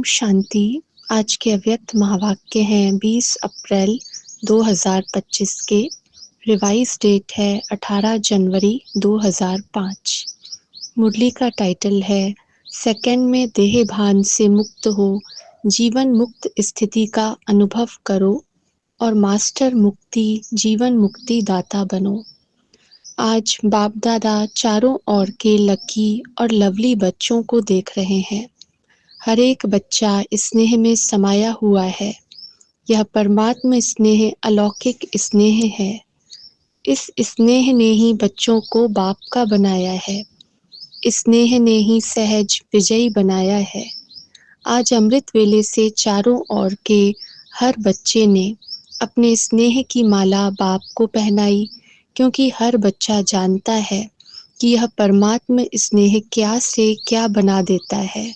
शांति। आज के अव्यक्त महावाक्य हैं 20 अप्रैल 2025 के। रिवाइज डेट है 18 जनवरी 2005। मुरली का टाइटल है सेकंड में देह भान से मुक्त हो, जीवन मुक्त स्थिति का अनुभव करो और मास्टर मुक्ति जीवन मुक्ति दाता बनो। आज बाप दादा चारों ओर के लकी और लवली बच्चों को देख रहे हैं। हर एक बच्चा स्नेह में समाया हुआ है। यह परमात्मा स्नेह अलौकिक स्नेह है। इस स्नेह ने ही बच्चों को बाप का बनाया है। स्नेह ने ही सहज विजयी बनाया है। आज अमृत वेले से चारों ओर के हर बच्चे ने अपने स्नेह की माला बाप को पहनाई, क्योंकि हर बच्चा जानता है कि यह परमात्मा स्नेह क्या से क्या बना देता है।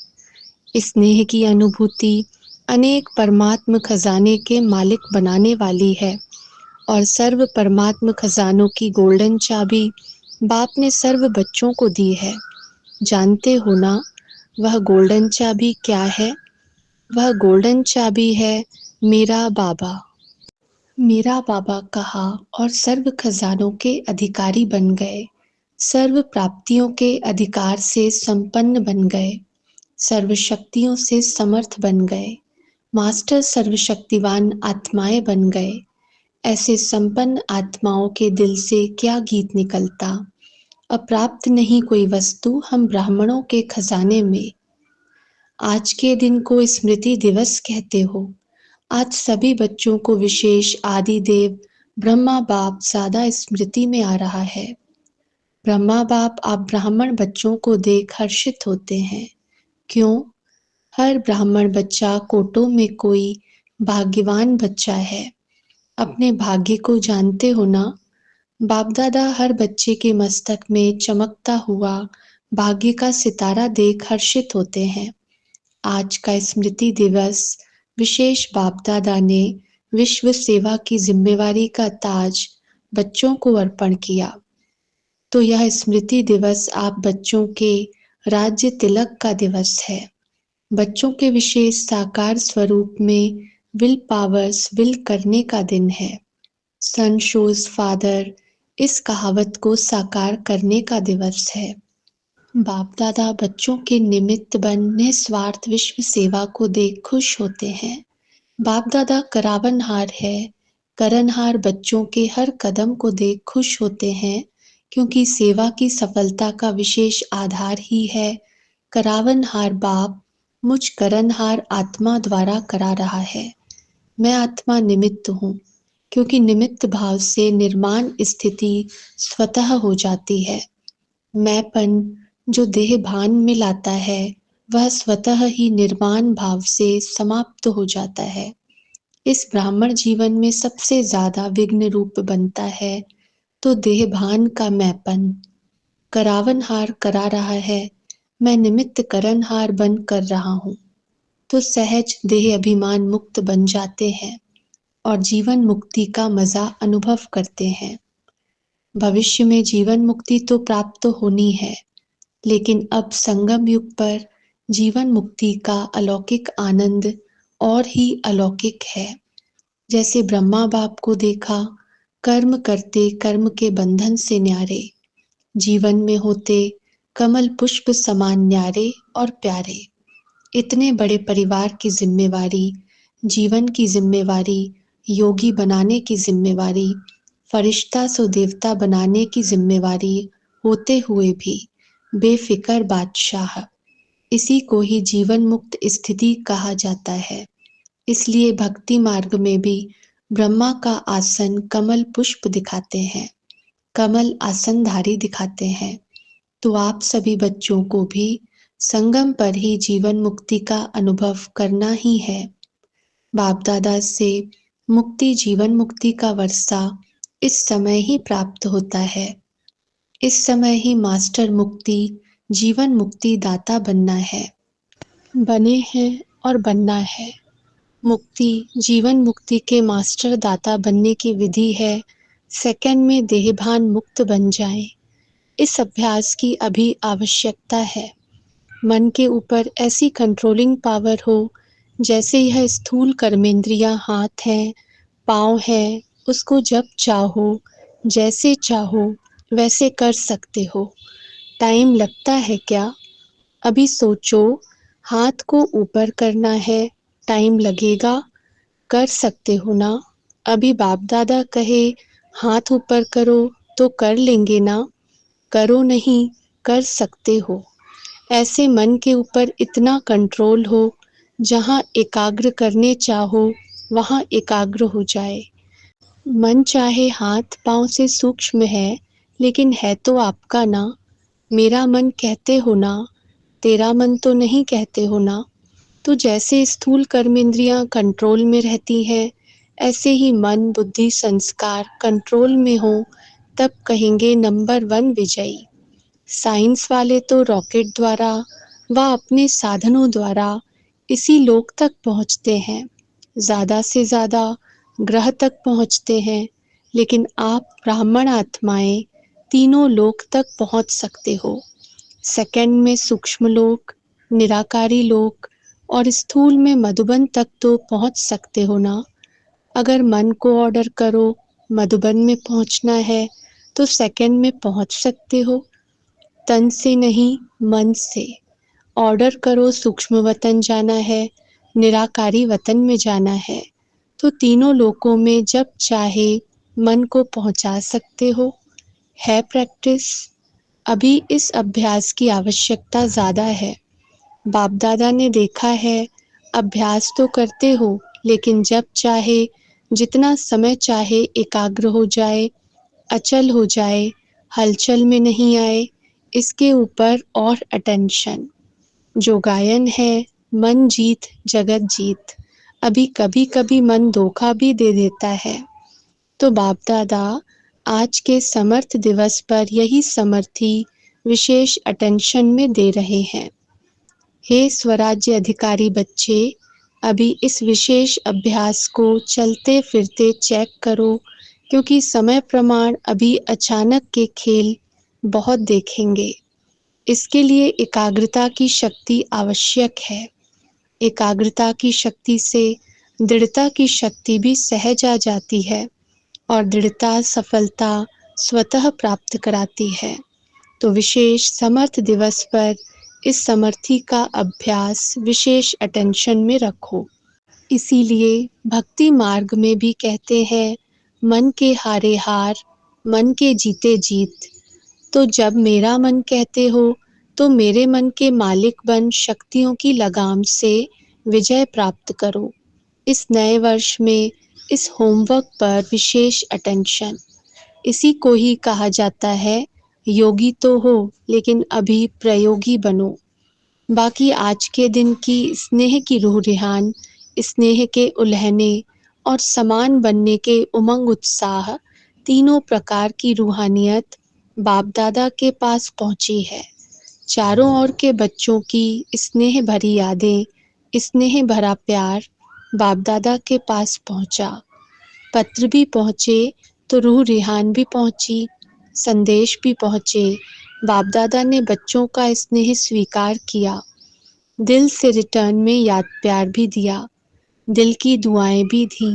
स्नेह की अनुभूति अनेक परमात्म खजाने के मालिक बनाने वाली है और सर्व परमात्म खजानों की गोल्डन चाबी बाप ने सर्व बच्चों को दी है। जानते हो ना वह गोल्डन चाबी क्या है? वह गोल्डन चाबी है मेरा बाबा। मेरा बाबा कहा और सर्व खजानों के अधिकारी बन गए। सर्व प्राप्तियों के अधिकार से संपन्न बन गए। सर्व शक्तियों से समर्थ बन गए। मास्टर सर्वशक्तिवान आत्माएं बन गए। ऐसे संपन्न आत्माओं के दिल से क्या गीत निकलता। अप्राप्त नहीं कोई वस्तु हम ब्राह्मणों के खजाने में। आज के दिन को स्मृति दिवस कहते हो। आज सभी बच्चों को विशेष आदि देव ब्रह्मा बाप ज्यादा स्मृति में आ रहा है। ब्रह्मा बाप आप ब्राह्मण बच्चों को देख हर्षित होते हैं। क्यों? हर ब्राह्मण बच्चा कोटों में कोई भाग्यवान बच्चा है। अपने भाग्य को जानते हो ना? बाप दादा हर बच्चे के मस्तक में चमकता हुआ भाग्य का सितारा देख हर्षित होते हैं। आज का स्मृति दिवस विशेष बाप दादा ने विश्व सेवा की जिम्मेवारी का ताज बच्चों को अर्पण किया। तो यह स्मृति दिवस आप बच्चों के राज्य तिलक का दिवस है। बच्चों के विशेष साकार स्वरूप में विल पावर्स विल करने का दिन है। सन शोज फादर इस कहावत को साकार करने का दिवस है। बाप दादा बच्चों के निमित्त बन निस्वार्थ विश्व सेवा को देख खुश होते हैं। बाप दादा करावनहार है। करनहार बच्चों के हर कदम को देख खुश होते हैं, क्योंकि सेवा की सफलता का विशेष आधार ही है करावनहार बाप मुझ करनहार आत्मा द्वारा करा रहा है। मैं आत्मा निमित्त हूँ, क्योंकि निमित्त भाव से निर्माण स्थिति स्वतः हो जाती है। मैंपन जो देह भान में लाता है वह स्वतः ही निर्माण भाव से समाप्त हो जाता है। इस ब्राह्मण जीवन में सबसे ज्यादा विघ्न रूप बनता है तो देह भान का मैंपन। करावनहार करा रहा है, मैं निमित्त करनहार बन कर रहा हूँ, तो सहज देह अभिमान मुक्त बन जाते हैं और जीवन मुक्ति का मजा अनुभव करते हैं। भविष्य में जीवन मुक्ति तो प्राप्त होनी है, लेकिन अब संगम युग पर जीवन मुक्ति का अलौकिक आनंद और ही अलौकिक है। जैसे ब्रह्मा बाप को देखा, कर्म करते कर्म के बंधन से न्यारे, जीवन में होते कमल पुष्प समान न्यारे और प्यारे। इतने बड़े परिवार की जिम्मेवारी, जीवन की जिम्मेवारी, योगी बनाने की जिम्मेवारी, फरिश्ता सो देवता बनाने की जिम्मेवारी होते हुए भी बेफिक्र बादशाह, इसी को ही जीवन मुक्त स्थिति कहा जाता है। इसलिए भक्ति मार्ग में भी ब्रह्मा का आसन कमल पुष्प दिखाते हैं, कमल आसनधारी दिखाते हैं। तो आप सभी बच्चों को भी संगम पर ही जीवन मुक्ति का अनुभव करना ही है। बाप दादा से मुक्ति जीवन मुक्ति का वर्षा इस समय ही प्राप्त होता है। इस समय ही मास्टर मुक्ति जीवन मुक्ति दाता बनना है, बने हैं और बनना है। मुक्ति जीवन मुक्ति के मास्टर दाता बनने की विधि है सेकंड में देहभान मुक्त बन जाएं। इस अभ्यास की अभी आवश्यकता है। मन के ऊपर ऐसी कंट्रोलिंग पावर हो जैसे यह स्थूल कर्मेंद्रियां हाथ हैं, पाँव है, उसको जब चाहो, जैसे चाहो वैसे कर सकते हो। टाइम लगता है क्या? अभी सोचो, हाथ को ऊपर करना है, टाइम लगेगा? कर सकते हो ना? अभी बाप दादा कहे हाथ ऊपर करो तो कर लेंगे ना? करो नहीं, कर सकते हो। ऐसे मन के ऊपर इतना कंट्रोल हो, जहाँ एकाग्र करने चाहो वहाँ एकाग्र हो जाए। मन चाहे हाथ पांव से सूक्ष्म है, लेकिन है तो आपका ना। मेरा मन कहते हो ना, तेरा मन तो नहीं कहते हो ना। तो जैसे स्थूल कर्मेंद्रियां कंट्रोल में रहती हैं, ऐसे ही मन बुद्धि संस्कार कंट्रोल में हो, तब कहेंगे नंबर 1 विजयी। साइंस वाले तो रॉकेट द्वारा व अपने साधनों द्वारा इसी लोक तक पहुंचते हैं, ज़्यादा से ज़्यादा ग्रह तक पहुंचते हैं, लेकिन आप ब्राह्मण आत्माएं तीनों लोक तक पहुंच सकते हो। सेकंड में सूक्ष्म लोक, निराकारी लोक और स्थूल में मधुबन तक तो पहुंच सकते हो ना। अगर मन को ऑर्डर करो मधुबन में पहुंचना है, तो सेकंड में पहुंच सकते हो। तन से नहीं, मन से ऑर्डर करो, सूक्ष्म वतन जाना है, निराकारी वतन में जाना है, तो तीनों लोकों में जब चाहे मन को पहुंचा सकते हो। है प्रैक्टिस। अभी इस अभ्यास की आवश्यकता ज़्यादा है। बाप दादा ने देखा है, अभ्यास तो करते हो, लेकिन जब चाहे, जितना समय चाहे एकाग्र हो जाए, अचल हो जाए, हलचल में नहीं आए, इसके ऊपर और अटेंशन। जो गायन है, मन जीत जगत जीत। अभी कभी कभी मन धोखा भी दे देता है, तो बाप दादा आज के समर्थ दिवस पर यही समर्थी विशेष अटेंशन में दे रहे हैं। हे स्वराज्य अधिकारी बच्चे, अभी इस विशेष अभ्यास को चलते फिरते चेक करो, क्योंकि समय प्रमाण अभी अचानक के खेल बहुत देखेंगे। इसके लिए एकाग्रता की शक्ति आवश्यक है। एकाग्रता की शक्ति से दृढ़ता की शक्ति भी सहज आ जाती है, और दृढ़ता सफलता स्वतः प्राप्त कराती है। तो विशेष समर्थ दिवस पर इस समर्थी का अभ्यास विशेष अटेंशन में रखो। इसीलिए भक्ति मार्ग में भी कहते हैं, मन के हारे हार, मन के जीते जीत। तो जब मेरा मन कहते हो, तो मेरे मन के मालिक बन शक्तियों की लगाम से विजय प्राप्त करो। इस नए वर्ष में इस होमवर्क पर विशेष अटेंशन। इसी को ही कहा जाता है, योगी तो हो लेकिन अभी प्रयोगी बनो। बाकी आज के दिन की स्नेह की रूह रिहान, स्नेह के उल्हने और समान बनने के उमंग उत्साह, तीनों प्रकार की रूहानियत बाप दादा के पास पहुंची है। चारों ओर के बच्चों की स्नेह भरी यादें, स्नेह भरा प्यार बाप दादा के पास पहुंचा। पत्र भी पहुंचे तो रूह रिहान भी पहुंची, संदेश भी पहुंचे। बाप दादा ने बच्चों का स्नेह स्वीकार किया, दिल से रिटर्न में याद प्यार भी दिया, दिल की दुआएं भी दी।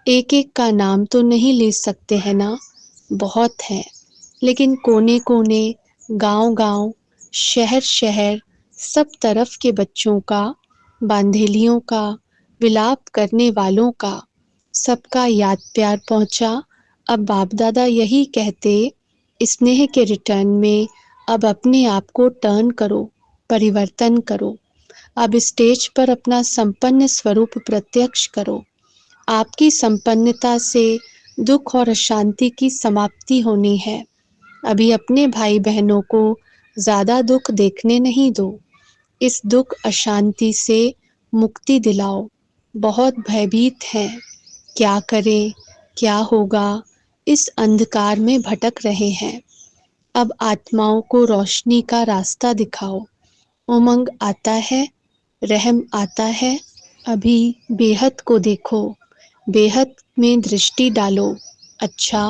एक एक का नाम तो नहीं ले सकते हैं ना, बहुत है, लेकिन कोने कोने, गांव गांव, शहर शहर, सब तरफ के बच्चों का, बांधेलियों का, विलाप करने वालों का, सबका याद प्यार पहुंचा। अब बाप दादा यही कहते, स्नेह के रिटर्न में अब अपने आप को टर्न करो, परिवर्तन करो। अब स्टेज पर अपना संपन्न स्वरूप प्रत्यक्ष करो। आपकी संपन्नता से दुख और अशांति की समाप्ति होनी है। अभी अपने भाई बहनों को ज़्यादा दुख देखने नहीं दो। इस दुख अशांति से मुक्ति दिलाओ। बहुत भयभीत हैं, क्या करें, क्या होगा, इस अंधकार में भटक रहे हैं। अब आत्माओं को रोशनी का रास्ता दिखाओ। उमंग आता है, रहम आता है। अभी बेहद को देखो, बेहद में दृष्टि डालो। अच्छा,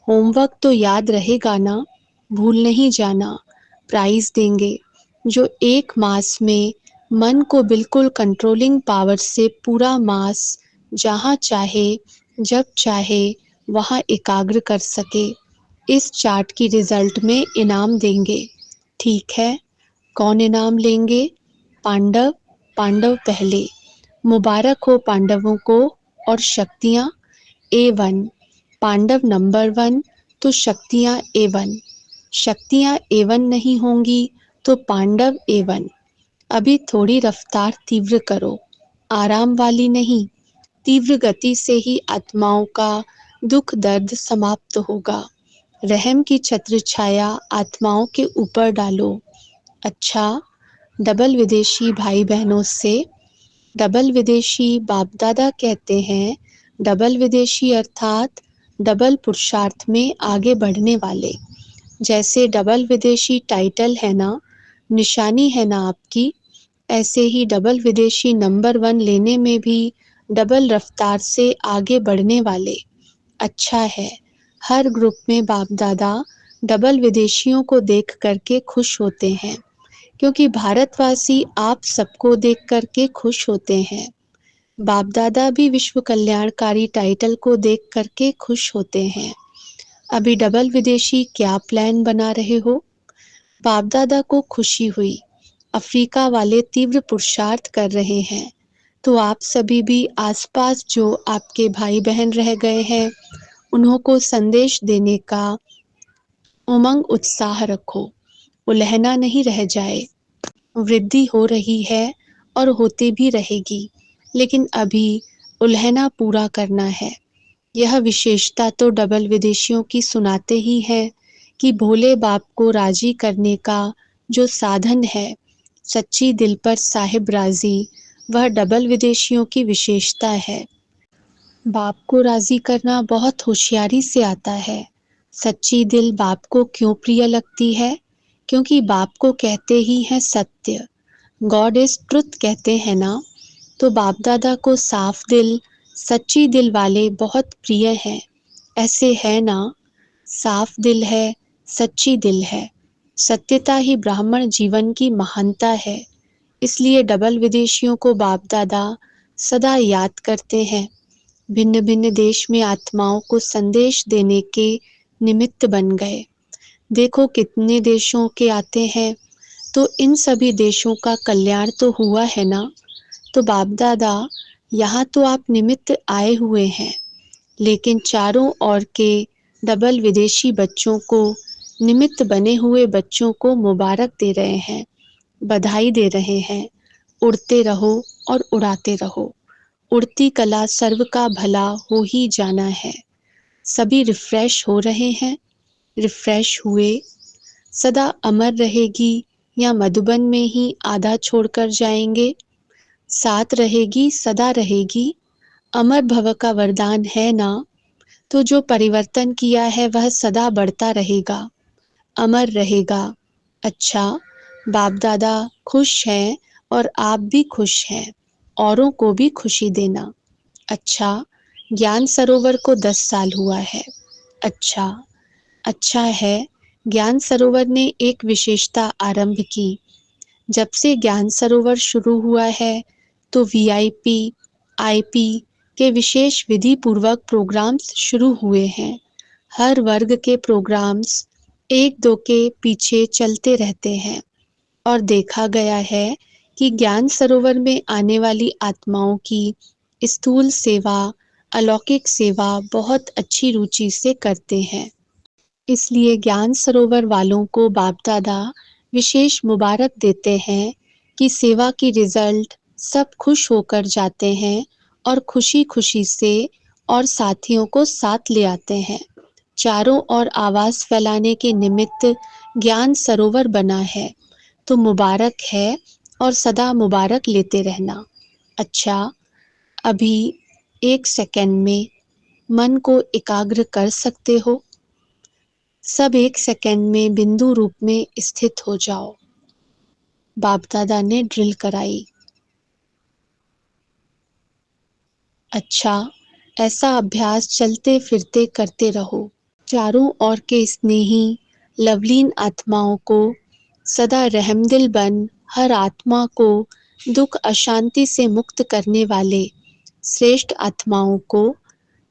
होमवर्क तो याद रहेगा ना, भूल नहीं जाना, प्राइज देंगे। जो एक मास में मन को बिल्कुल कंट्रोलिंग पावर से पूरा मास जहाँ चाहे जब चाहे वहाँ एकाग्र कर सके, इस चार्ट की रिजल्ट में इनाम देंगे। ठीक है, कौन इनाम लेंगे? पांडव। पांडव पहले। मुबारक हो पांडवों को। और शक्तियाँ A1। पांडव नंबर 1 तो शक्तियाँ A1। शक्तियाँ A1 नहीं होंगी तो पांडव A1। अभी थोड़ी रफ्तार तीव्र करो, आराम वाली नहीं। तीव्र गति से ही आत्माओं का दुख दर्द समाप्त होगा। रहम की छत्र छाया आत्माओं के ऊपर डालो। अच्छा, डबल विदेशी भाई बहनों से। डबल विदेशी बाप दादा कहते हैं, डबल विदेशी अर्थात डबल पुरुषार्थ में आगे बढ़ने वाले। जैसे डबल विदेशी टाइटल है ना, निशानी है ना आपकी, ऐसे ही डबल विदेशी नंबर 1 लेने में भी डबल रफ्तार से आगे बढ़ने वाले। अच्छा है, हर ग्रुप में बाप दादा डबल विदेशियों को देख करके खुश होते हैं, क्योंकि भारतवासी आप सबको देख करके खुश होते हैं। बाप दादा भी विश्व कल्याणकारी टाइटल को देख करके खुश होते हैं। अभी डबल विदेशी क्या प्लान बना रहे हो? बाप दादा को खुशी हुई, अफ्रीका वाले तीव्र पुरुषार्थ कर रहे हैं, तो आप सभी भी आसपास जो आपके भाई बहन रह गए हैं, उन्हों को संदेश देने का उमंग उत्साह रखो, उलहना नहीं रह जाए। वृद्धि हो रही है और होती भी रहेगी, लेकिन अभी उलहना पूरा करना है। यह विशेषता तो डबल विदेशियों की सुनाते ही है कि भोले बाप को राजी करने का जो साधन है, सच्ची दिल पर साहिब राजी, वह डबल विदेशियों की विशेषता है। बाप को राजी करना बहुत होशियारी से आता है। सच्ची दिल बाप को क्यों प्रिय लगती है? क्योंकि बाप को कहते ही हैं सत्य, गॉड इज ट्रुथ कहते हैं ना। तो बाप दादा को साफ दिल, सच्ची दिल वाले बहुत प्रिय हैं। ऐसे है ना, साफ दिल है, सच्ची दिल है। सत्यता ही ब्राह्मण जीवन की महानता है। इसलिए डबल विदेशियों को बाप दादा सदा याद करते हैं। भिन्न भिन्न देश में आत्माओं को संदेश देने के निमित्त बन गए। देखो कितने देशों के आते हैं, तो इन सभी देशों का कल्याण तो हुआ है ना। तो बाप दादा, यहाँ तो आप निमित्त आए हुए हैं, लेकिन चारों ओर के डबल विदेशी बच्चों को, निमित्त बने हुए बच्चों को मुबारक दे रहे हैं, बधाई दे रहे हैं। उड़ते रहो और उड़ाते रहो। उड़ती कला सर्व का भला हो ही जाना है। सभी रिफ्रेश हो रहे हैं, रिफ्रेश हुए। सदा अमर रहेगी या मधुबन में ही आधा छोड़कर जाएंगे? साथ रहेगी, सदा रहेगी। अमर भव का वरदान है ना, तो जो परिवर्तन किया है वह सदा बढ़ता रहेगा, अमर रहेगा। अच्छा, बाप दादा खुश हैं और आप भी खुश हैं, औरों को भी खुशी देना। अच्छा, ज्ञान सरोवर को 10 साल हुआ है। अच्छा, अच्छा है, ज्ञान सरोवर ने एक विशेषता आरंभ की। जब से ज्ञान सरोवर शुरू हुआ है, तो वीआईपी, आईपी के विशेष विधि पूर्वक प्रोग्राम्स शुरू हुए हैं। हर वर्ग के प्रोग्राम्स एक दो के पीछे चलते रहते हैं, और देखा गया है कि ज्ञान सरोवर में आने वाली आत्माओं की स्थूल सेवा, अलौकिक सेवा बहुत अच्छी रुचि से करते हैं। इसलिए ज्ञान सरोवर वालों को बाप दादा विशेष मुबारक देते हैं कि सेवा की रिजल्ट सब खुश होकर जाते हैं और खुशी खुशी से और साथियों को साथ ले आते हैं। चारों ओर आवाज फैलाने के निमित्त ज्ञान सरोवर बना है, तो मुबारक है और सदा मुबारक लेते रहना। अच्छा, अभी 1 सेकंड में मन को एकाग्र कर सकते हो? सब 1 सेकंड में बिंदु रूप में स्थित हो जाओ। बाप दादा ने ड्रिल कराई। अच्छा, ऐसा अभ्यास चलते फिरते करते रहो। चारों ओर के स्नेही लवलीन आत्माओं को सदा रहमदिल बन हर आत्मा को दुख अशांति से मुक्त करने वाले श्रेष्ठ आत्माओं को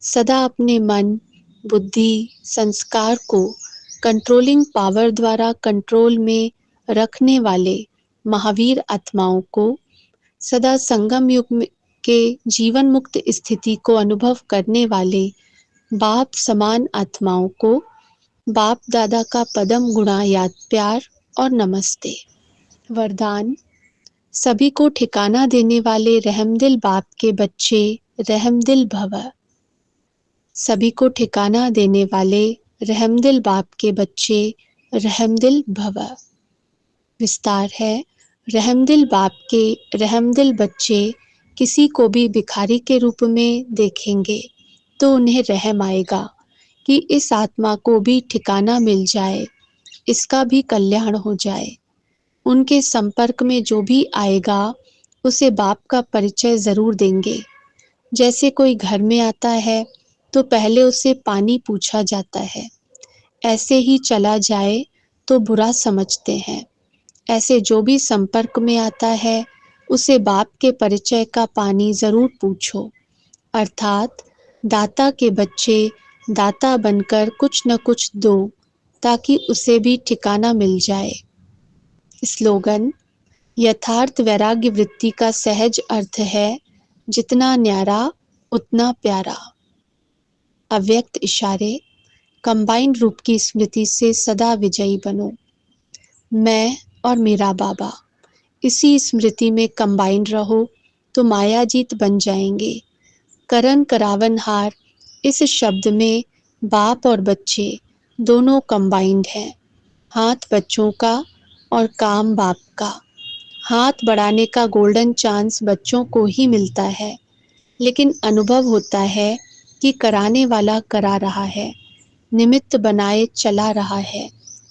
सदा अपने मन, बुद्धि, संस्कार को कंट्रोलिंग पावर द्वारा कंट्रोल में रखने वाले महावीर आत्माओं को सदा संगम युग के जीवन मुक्त स्थिति को अनुभव करने वाले बाप समान आत्माओं को बाप दादा का पदम गुणा याद प्यार और नमस्ते। वरदान: सभी को ठिकाना देने वाले रहमदिल बाप के बच्चे रहमदिल भव। सभी को ठिकाना देने वाले रहमदिल बाप के बच्चे रहमदिल भव। विस्तार है: रहमदिल बाप के रहमदिल बच्चे किसी को भी भिखारी के रूप में देखेंगे तो उन्हें रहम आएगा कि इस आत्मा को भी ठिकाना मिल जाए, इसका भी कल्याण हो जाए। उनके संपर्क में जो भी आएगा उसे बाप का परिचय जरूर देंगे। जैसे कोई घर में आता है तो पहले उससे पानी पूछा जाता है, ऐसे ही चला जाए तो बुरा समझते हैं। ऐसे जो भी संपर्क में आता है उसे बाप के परिचय का पानी जरूर पूछो। अर्थात दाता के बच्चे दाता बनकर कुछ न कुछ दो ताकि उसे भी ठिकाना मिल जाए। स्लोगन: यथार्थ वैराग्य वृत्ति का सहज अर्थ है जितना न्यारा उतना प्यारा। अव्यक्त इशारे: कंबाइंड रूप की स्मृति से सदा विजयी बनो। मैं और मेरा बाबा, इसी स्मृति में कंबाइंड रहो तो मायाजीत बन जाएंगे। करण करावन हार, इस शब्द में बाप और बच्चे दोनों कंबाइंड हैं। हाथ बच्चों का और काम बाप का। हाथ बढ़ाने का गोल्डन चांस बच्चों को ही मिलता है, लेकिन अनुभव होता है कि कराने वाला करा रहा है, निमित्त बनाए चला रहा है।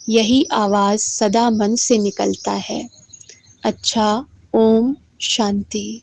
यही आवाज सदा मन से निकलता है। अच्छा, ओम शांति।